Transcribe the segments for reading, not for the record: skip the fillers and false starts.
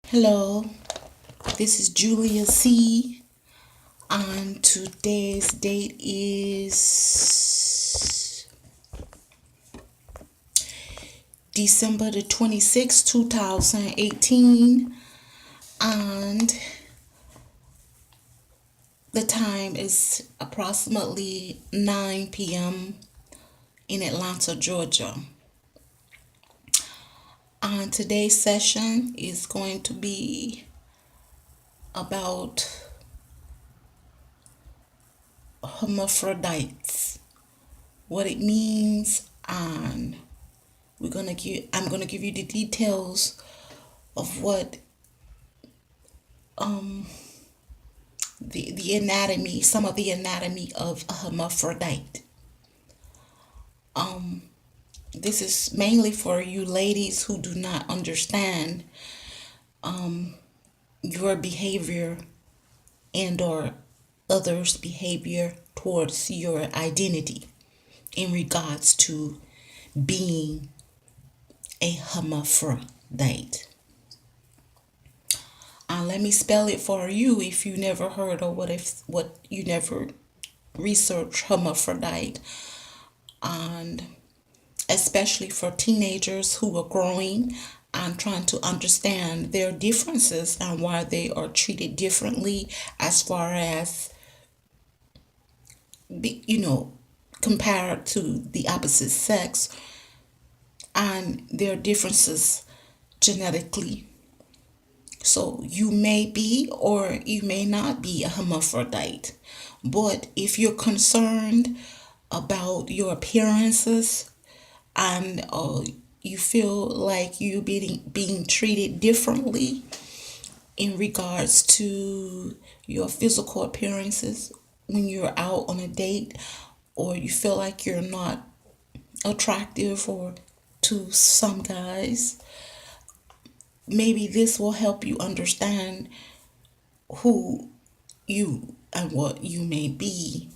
Hello, this is Julia C. And today's date is December the 26th, 2018. And the time is approximately 9 p.m. in Atlanta, Georgia. And today's session is going to be about hermaphrodites, what it means, and I'm gonna give you the details of what the anatomy, some of the anatomy of a hermaphrodite. This is mainly for you ladies who do not understand your behavior and or others' behavior towards your identity in regards to being a hermaphrodite. Let me spell it for you if you never heard or what you never research hermaphrodite, and especially for teenagers who are growing and trying to understand their differences and why they are treated differently as far as compared to the opposite sex and their differences genetically. So you may be or you may not be a hermaphrodite. But if you're concerned about your appearances and you feel like you're being treated differently in regards to your physical appearances when you're out on a date, or you feel like you're not attractive or to some guys, maybe this will help you understand who you and what you may be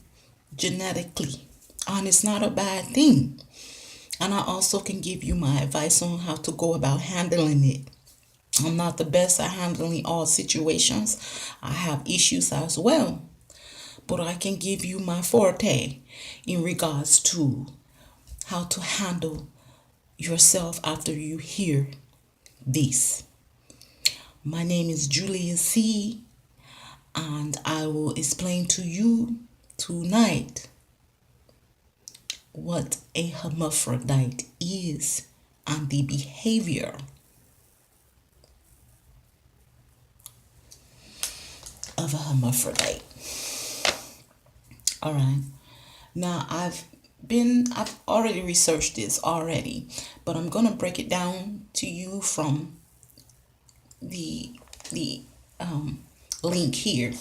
genetically. And it's not a bad thing. And I also can give you my advice on how to go about handling it. I'm not the best at handling all situations. I have issues as well. But I can give you my forte in regards to how to handle yourself after you hear this. My name is Julia C. And I will explain to you tonight what a hermaphrodite is and the behavior of a hermaphrodite. All right. Now I've already researched this already, but I'm gonna break it down to you from the link here,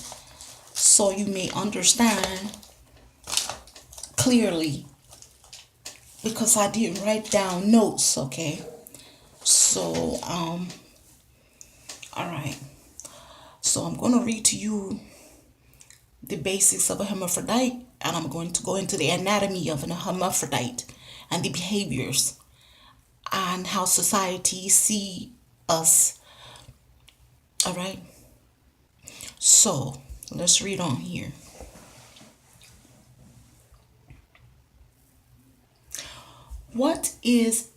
so you may understand clearly, because I did write down notes. Okay, so all right. So I'm gonna read to you the basics of a hermaphrodite, and I'm going to go into the anatomy of a hermaphrodite and the behaviors and how society see us. All right. So let's read on here. What is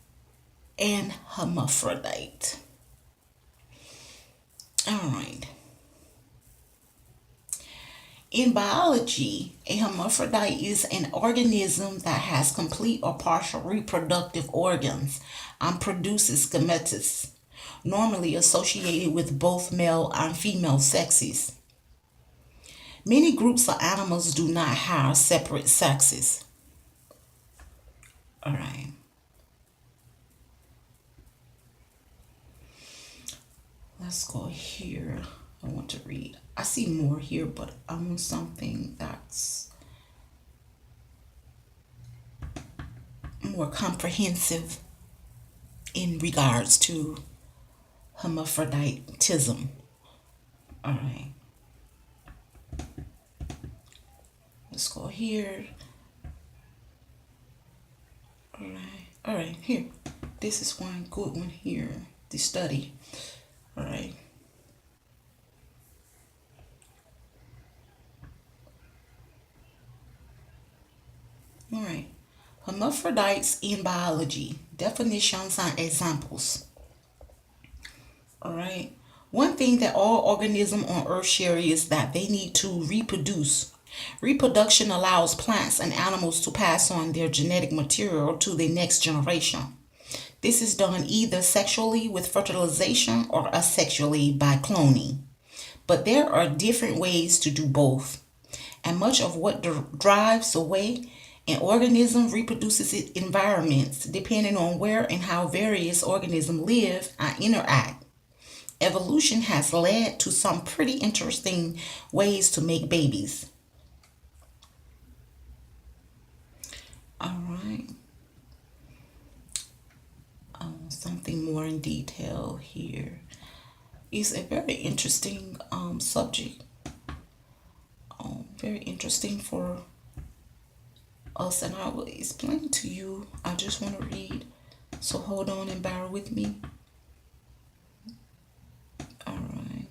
an hermaphrodite? All right. In biology, a hermaphrodite is an organism that has complete or partial reproductive organs and produces gametes, normally associated with both male and female sexes. Many groups of animals do not have separate sexes. All right. Let's go here. I want to read. I see more here, but I want something that's more comprehensive in regards to hermaphroditism. All right. Let's go here. All right. Here. This is one good one here. The study. All right. All right. Hermaphrodites in biology, definitions and examples. All right. One thing that all organisms on Earth share is that they need to reproduce. Reproduction allows plants and animals to pass on their genetic material to the next generation. This is done either sexually with fertilization or asexually by cloning. But there are different ways to do both. And much of what drives the way an organism reproduces its environments depending on where and how various organisms live and interact. Evolution has led to some pretty interesting ways to make babies. All right. Something more in detail here. It's a very interesting subject. Very interesting for us, and I will explain to you. I just want to read, so hold on and bear with me. All right.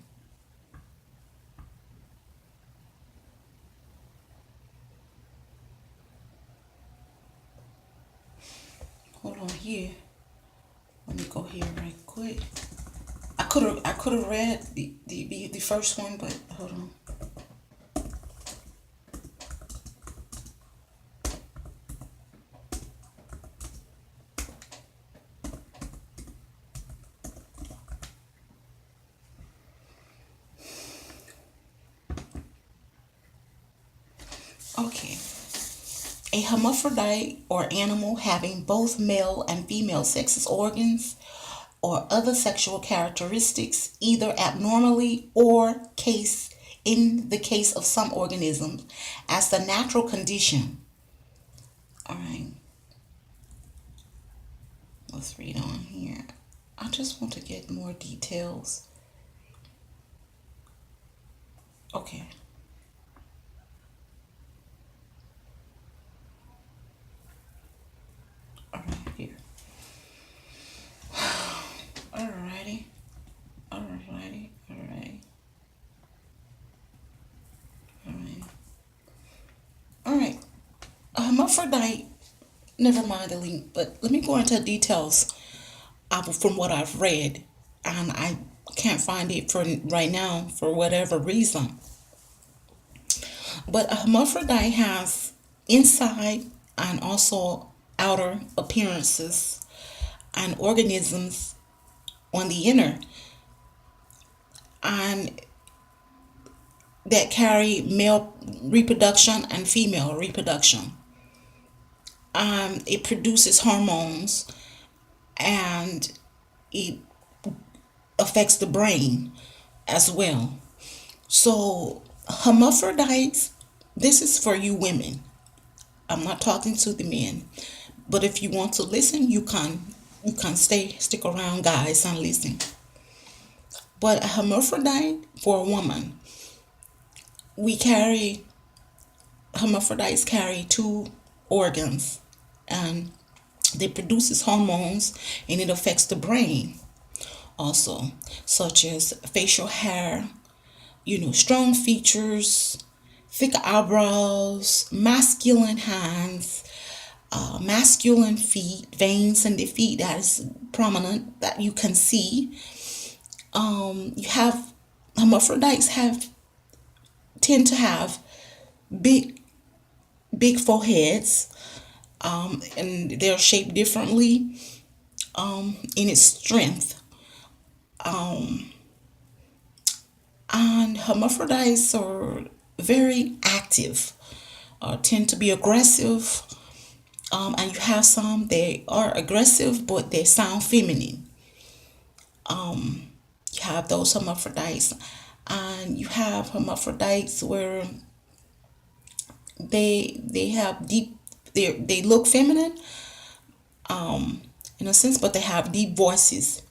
Hold on here. Let me go here right quick. I could have read the first one, but hold on. Okay. A hermaphrodite or animal having both male and female sexes organs or other sexual characteristics, either abnormally or case in the case of some organisms as the natural condition. All right, let's read on here. I just want to get more details. Okay. All right, here. Alrighty. Alrighty. Alright. Alright. Alright. A hermaphrodite, never mind the link, but let me go into details from what I've read. And I can't find it for right now for whatever reason. But a hermaphrodite has inside and also outer appearances and organisms on the inner, and that carry male reproduction and female reproduction. It produces hormones, and it affects the brain as well. So hermaphrodites, this is for you women. I'm not talking to the men, but if you want to listen, you can stick around, guys, and listen. But a hermaphrodite for a woman, we carry hermaphrodites carry two organs, and they produces hormones, and it affects the brain also, such as facial hair, strong features, thick eyebrows, masculine hands, masculine feet, veins in the feet that is prominent that you can see. You have hermaphrodites tend to have big foreheads, and they're shaped differently in its strength. And hermaphrodites are very active, tend to be aggressive, and you have some they are aggressive but they sound feminine. You have those hermaphrodites, and you have hermaphrodites where they have deep they look feminine in a sense, but they have deep voices.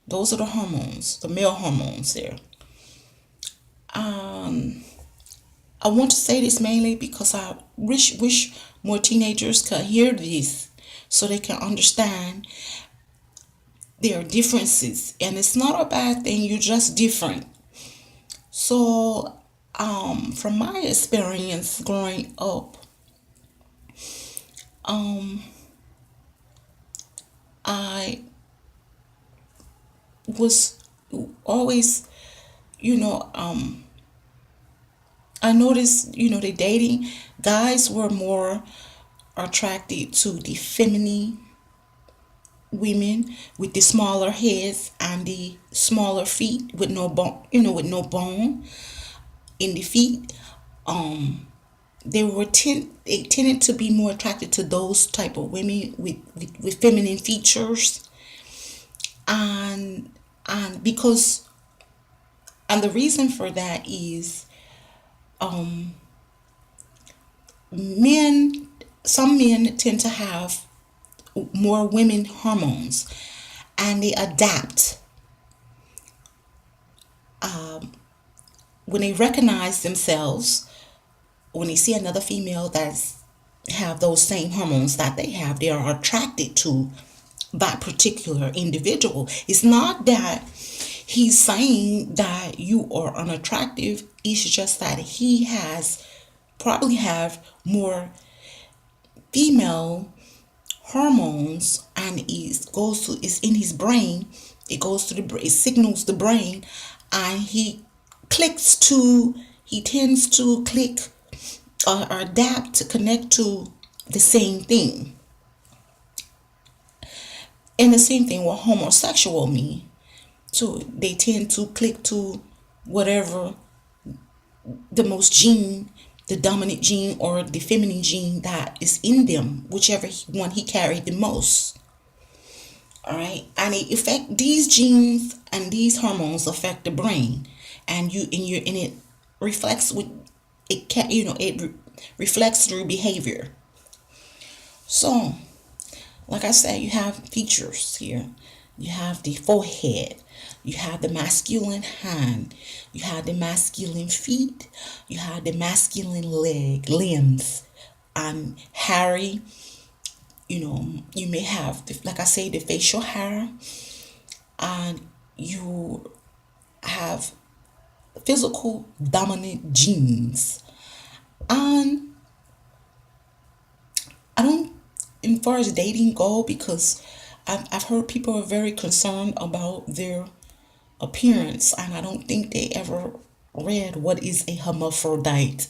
Those are the hormones, the male hormones there. I want to say this mainly because I wish more teenagers could hear this so they can understand their differences, and it's not a bad thing. You're just different. So, from my experience growing up, Um, I was always, you know, I noticed, the dating guys were more attracted to the feminine women with the smaller heads and the smaller feet with no bone, with no bone in the feet. Um, they tended to be more attracted to those type of women with feminine features, and because and the reason for that is um men some men tend to have more women hormones, and they adapt when they recognize themselves, when they see another female that's have those same hormones that they have, they are attracted to that particular individual. It's not that he's saying that you are unattractive, it's just that he has probably have more female hormones, and it's in his brain. It goes to it signals the brain, and he tends to click or adapt to connect to the same thing. And the same thing what homosexual mean. So they tend to click to whatever the most gene, the dominant gene or the feminine gene that is in them, whichever one he carried the most. All right, and it affect these genes, and these hormones affect the brain, and it reflects with it can reflects through behavior. So, like I said, you have features here. You have the forehead, you have the masculine hand, you have the masculine feet, you have the masculine limbs, and hairy. You may have, like I say, the facial hair, and you have physical dominant genes. And I don't, as far as dating go, because I've heard people are very concerned about their appearance, and I don't think they ever read what is a hermaphrodite.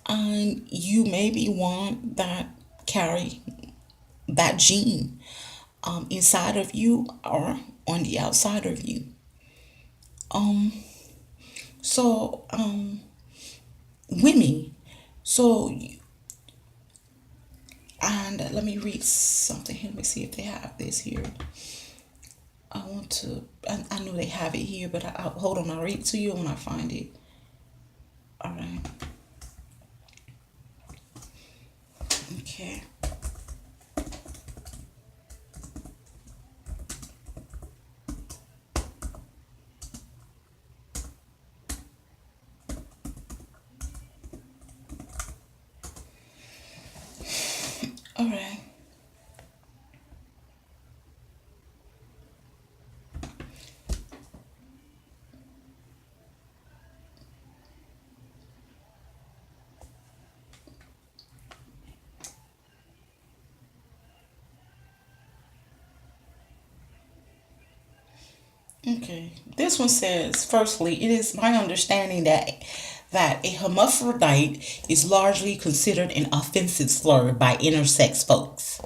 And you maybe one that carry that gene inside of you or on the outside of you. Um, women. So, and let me read something here. Let me see if they have this here. I know they have it here, but hold on. I'll read it to you when I find it. All right. Okay. All right. Okay. This one says, firstly, it is my understanding that a hermaphrodite is largely considered an offensive slur by intersex folks.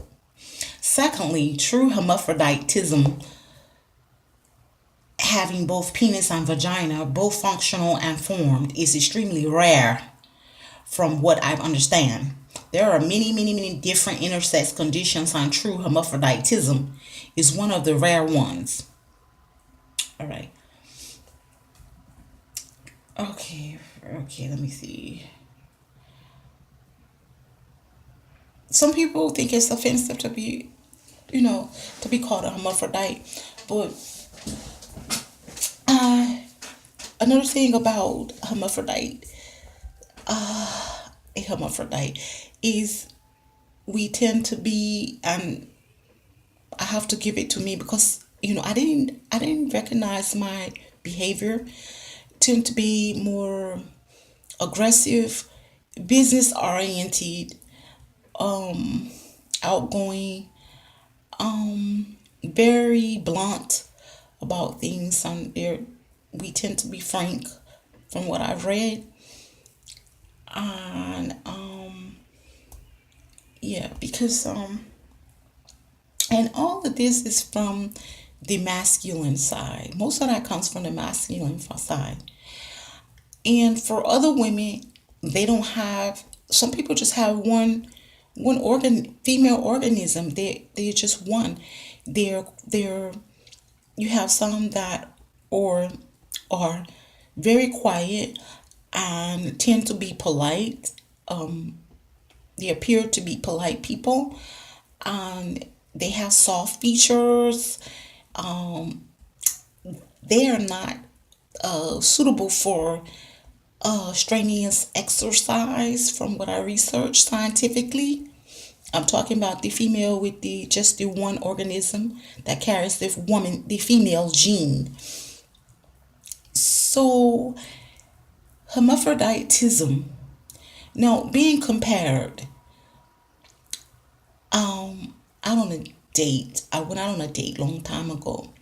Secondly, true hermaphroditism, having both penis and vagina, both functional and formed, is extremely rare from what I understand. There are many, many, many different intersex conditions, and true hermaphroditism is one of the rare ones. All right. Okay. Okay, let me see. Some people think it's offensive to be, to be called a hermaphrodite, but uh, another thing about a hermaphrodite is we tend to be, and I have to give it to me because I didn't recognize my behavior tend to be more aggressive, business oriented, outgoing, very blunt about things. There, we tend to be frank, from what I've read, and yeah, because and all of this is from the masculine side. Most of that comes from the masculine side. And for other women, they don't have. Some people just have one female organism. They're just one. They're you have some that or are very quiet and tend to be polite. They appear to be polite people, and they have soft features. They are not suitable for strenuous exercise, from what I researched scientifically. I'm talking about the female with the one organism that carries the female gene. So hermaphroditism. Now, being compared, out on a date. I went out on a date long time ago.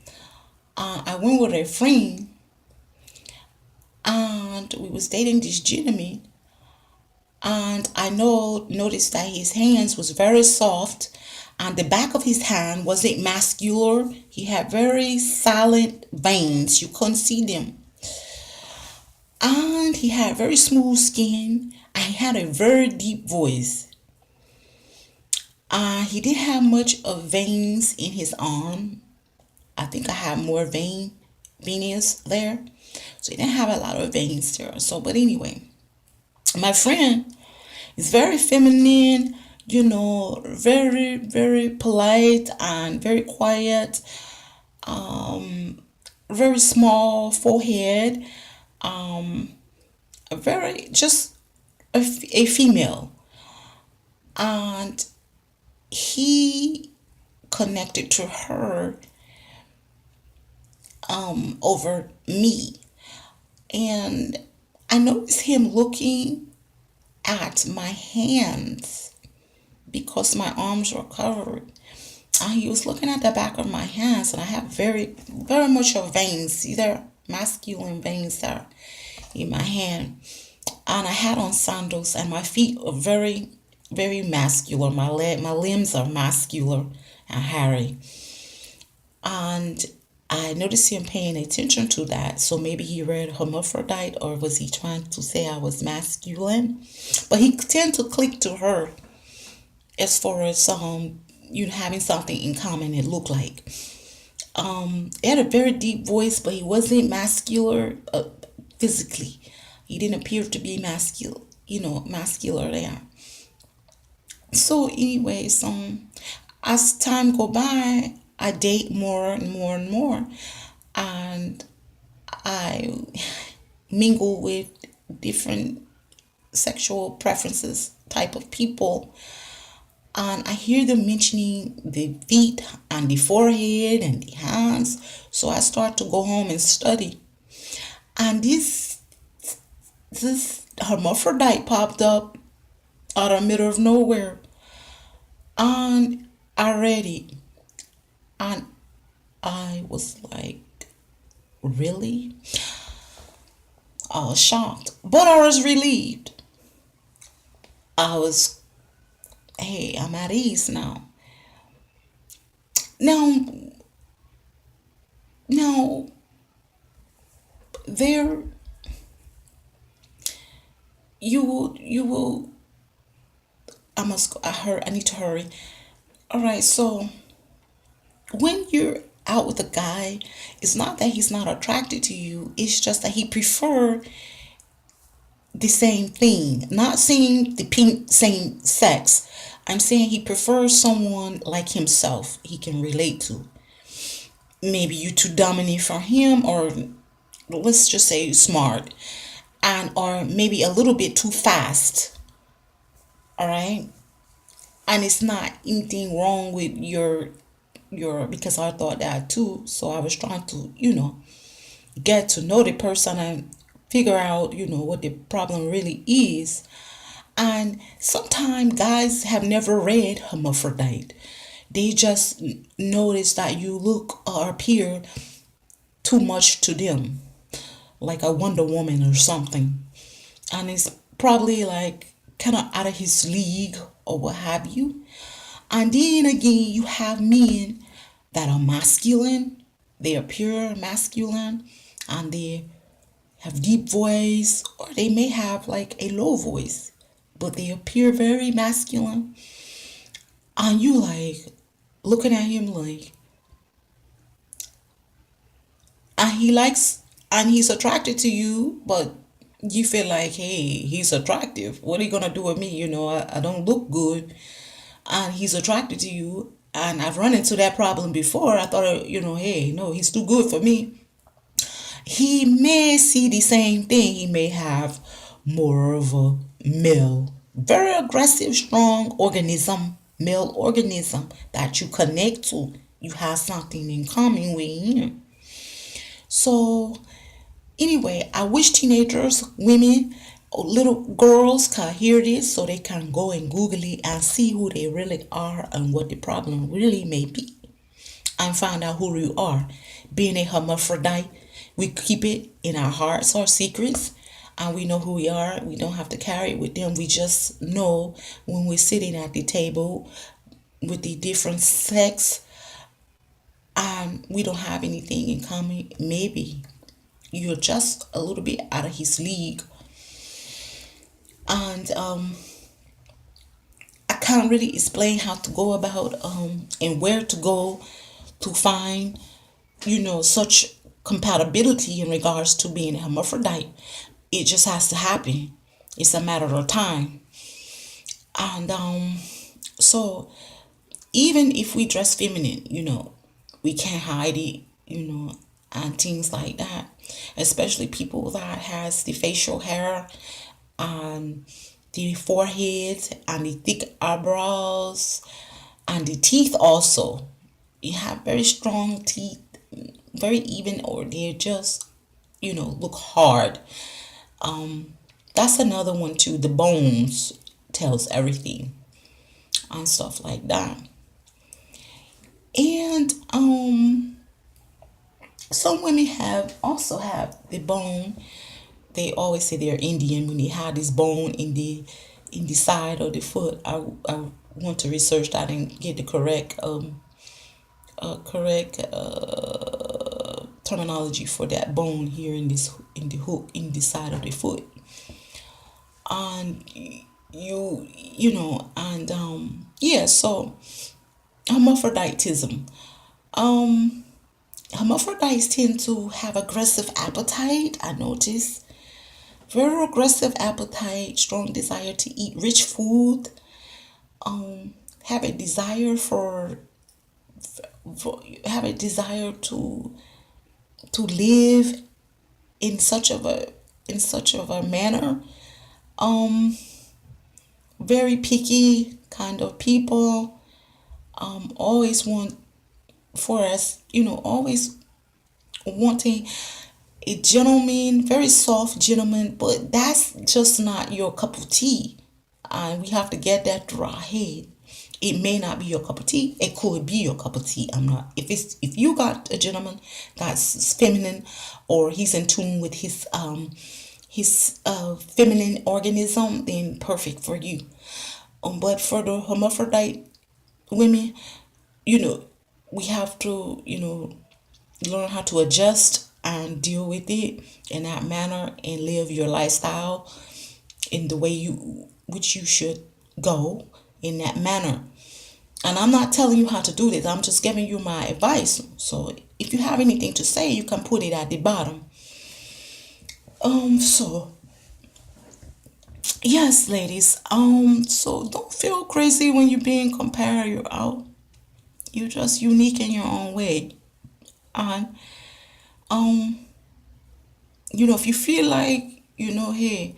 I went with a friend, and we was dating this gentleman, and I noticed that his hands was very soft, and the back of his hand wasn't muscular. He had very silent veins. You couldn't see them. And he had very smooth skin, and he had a very deep voice. He didn't have much of veins in his arm. I think I had more veins there. So he didn't have a lot of veins there. So, but anyway, my friend is very feminine, very, very polite and very quiet, very small forehead, very just a female. And he connected to her over me. And I noticed him looking at my hands because my arms were covered. And he was looking at the back of my hands, and I have very, very much of veins. These are masculine veins that are in my hand. And I had on sandals, and my feet are very, very muscular. My limbs are muscular and hairy. And I noticed him paying attention to that. So maybe he read hermaphrodite, or was he trying to say I was masculine? But he tended to click to her as far as having something in common, it looked like. He had a very deep voice, but he wasn't muscular physically. He didn't appear to be muscular there. So anyways, as time go by, I date more and more and more, and I mingle with different sexual preferences type of people, and I hear them mentioning the feet and the forehead and the hands. So I start to go home and study, and this hermaphrodite popped up out of the middle of nowhere, and I read it, and I was like, really? I was shocked, but I was relieved. Hey, I'm at ease now. Now, now, there, you will, I need to hurry. All right, so when you're out with a guy, it's not that he's not attracted to you, it's just that he prefer the same thing. Not saying the same sex. I'm saying he prefers someone like himself he can relate to. Maybe you too dominant for him, or let's just say smart, and or maybe a little bit too fast. All right, and it's not anything wrong with your because I thought that too. So I was trying to get to know the person and figure out what the problem really is. And sometimes guys have never read Hermaphrodite. They just notice that you look or appear too much to them, like a Wonder Woman or something. And it's probably like kind of out of his league or what have you. And then again, you have men that are masculine, they are pure masculine, and they have deep voice, or they may have like a low voice, but they appear very masculine. And you like looking at him like, and he likes, and he's attracted to you, but you feel like, hey, he's attractive. What are you gonna do with me? I don't look good, and he's attracted to you. And I've run into that problem before. I thought, hey, no, he's too good for me. He may see the same thing. He may have more of a male, very aggressive, strong organism, male organism that you connect to. You have something in common with him. So, anyway, I wish teenagers, women, little girls can hear this so they can go and Google it and see who they really are and what the problem really may be, and find out who you are. Being a hermaphrodite, we keep it in our hearts, our secrets, and we know who we are. We don't have to carry it with them. We just know when we're sitting at the table with the different sex and we don't have anything in common. Maybe you're just a little bit out of his league. And I can't really explain how to go about and where to go to find such compatibility in regards to being a hermaphrodite. It just has to happen. It's a matter of time. And so even if we dress feminine, we can't hide it, and things like that. Especially people that has the facial hair and the forehead and the thick eyebrows and the teeth also. You have very strong teeth, very even, or they're just, look hard. That's another one too. The bones tells everything and stuff like that. And some women have the bone. They always say they're Indian when they have this bone in the side of the foot. I want to research that and get the correct terminology for that bone here in the hook in the side of the foot. And and yeah, so hermaphroditism. Um Hermaphrodites tend to have aggressive appetite, I notice. Very aggressive appetite, strong desire to eat rich food, have a desire have a desire to live in such of a manner. Um, Very picky kind of people. Always want for us, always wanting a gentleman, very soft gentleman, but that's just not your cup of tea. And we have to get that through our head. It may not be your cup of tea. It could be your cup of tea. I'm not. If you got a gentleman that's feminine, or he's in tune with his feminine organism, then perfect for you. But for the hermaphrodite women, you know, we have to learn how to adjust and deal with it in that manner and live your lifestyle in the way which you should go in that manner. And I'm not telling you how to do this. I'm just giving you my advice. So if you have anything to say, you can put it at the bottom. So yes, ladies. So don't feel crazy when you're being compared. You're out. You're just unique in your own way. And um, if you feel like, hey,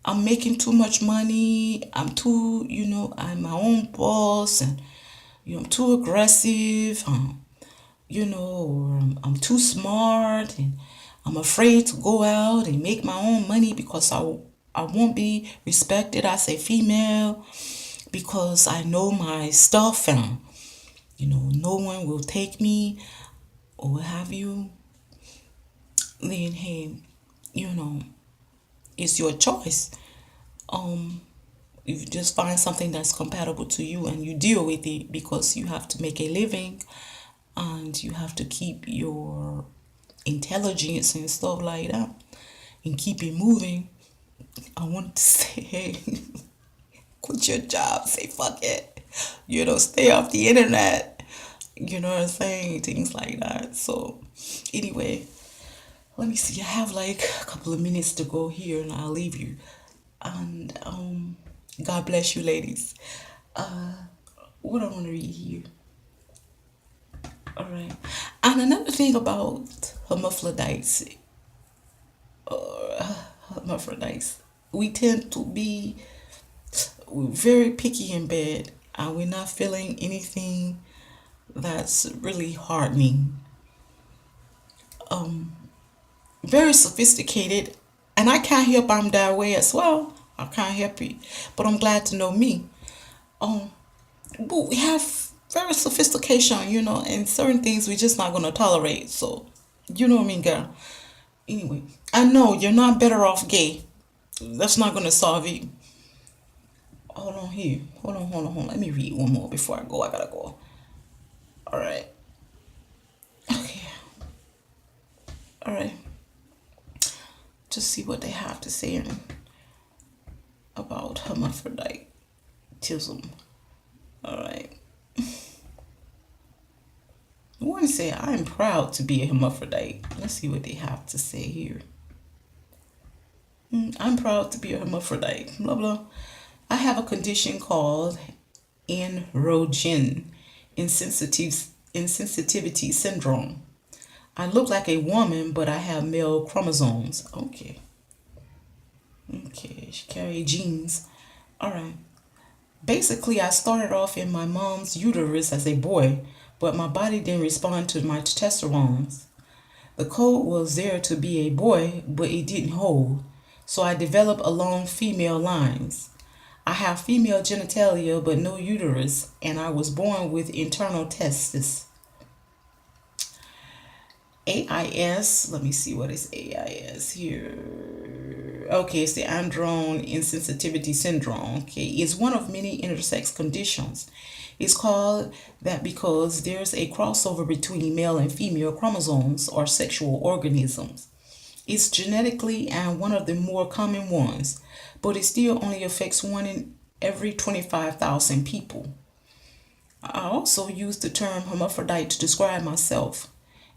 I'm making too much money, I'm my own boss, and I'm too aggressive, or I'm too smart, and I'm afraid to go out and make my own money because I won't be respected as a female because I know my stuff, and no one will take me or what have you. Then hey, you know, it's your choice. Um, you just find something that's compatible to you and you deal with it, because you have to make a living and you have to keep your intelligence and stuff like that and keep it moving. I want to say, hey, quit your job, say fuck it, stay off the internet, you know what I'm saying, things like that. So anyway, let me see, I have like a couple of minutes to go here and I'll leave you. And God bless you, ladies. What I want to read here. All right. And another thing about hermaphrodites, hermaphrodites, we tend to be very picky in bed, and we're not feeling anything that's really hardening. Very sophisticated, and I can't help I'm that way as well. I can't help it, but I'm glad to know me. Um, but we have very sophistication, and certain things we're just not gonna tolerate. So, you know what I mean, girl. Anyway, I know you're not better off gay. That's not gonna solve it. Hold on here. Hold on. Let me read one more before I go. I gotta go. All right. Okay. All right. Just see what they have to say about hermaphroditism. All right. I want to say I'm proud to be a hermaphrodite. Let's see what they have to say here. I'm proud to be a hermaphrodite. Blah blah. I have a condition called androgen insensitivity syndrome. I look like a woman, but I have male chromosomes. Okay. Okay. She carry genes. All right. Basically, I started off in my mom's uterus as a boy, but my body didn't respond to my testosterone. The code was there to be a boy, but it didn't hold. So I developed along female lines. I have female genitalia but no uterus, and I was born with internal testes. AIS, let me see what is AIS here. Okay, it's the androgen insensitivity syndrome. Okay, it's one of many intersex conditions. It's called that because there's a crossover between male and female chromosomes or sexual organisms. It's genetically and one of the more common ones, but it still only affects one in every 25,000 people. I also use the term hermaphrodite to describe myself.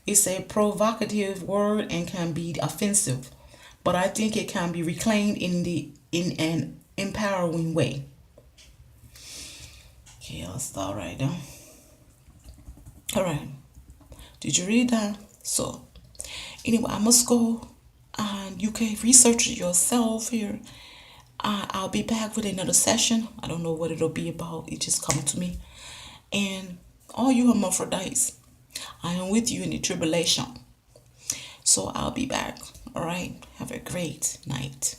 It's a provocative word and can be offensive, but I think it can be reclaimed in an empowering way. Okay, I'll start right now. All right. Did you read that? So, anyway, I must go, and you can research it yourself here. I'll be back with another session. I don't know what it'll be about. It just come to me. And all you hermaphrodites, I am with you in the tribulation. So I'll be back. All right. Have a great night.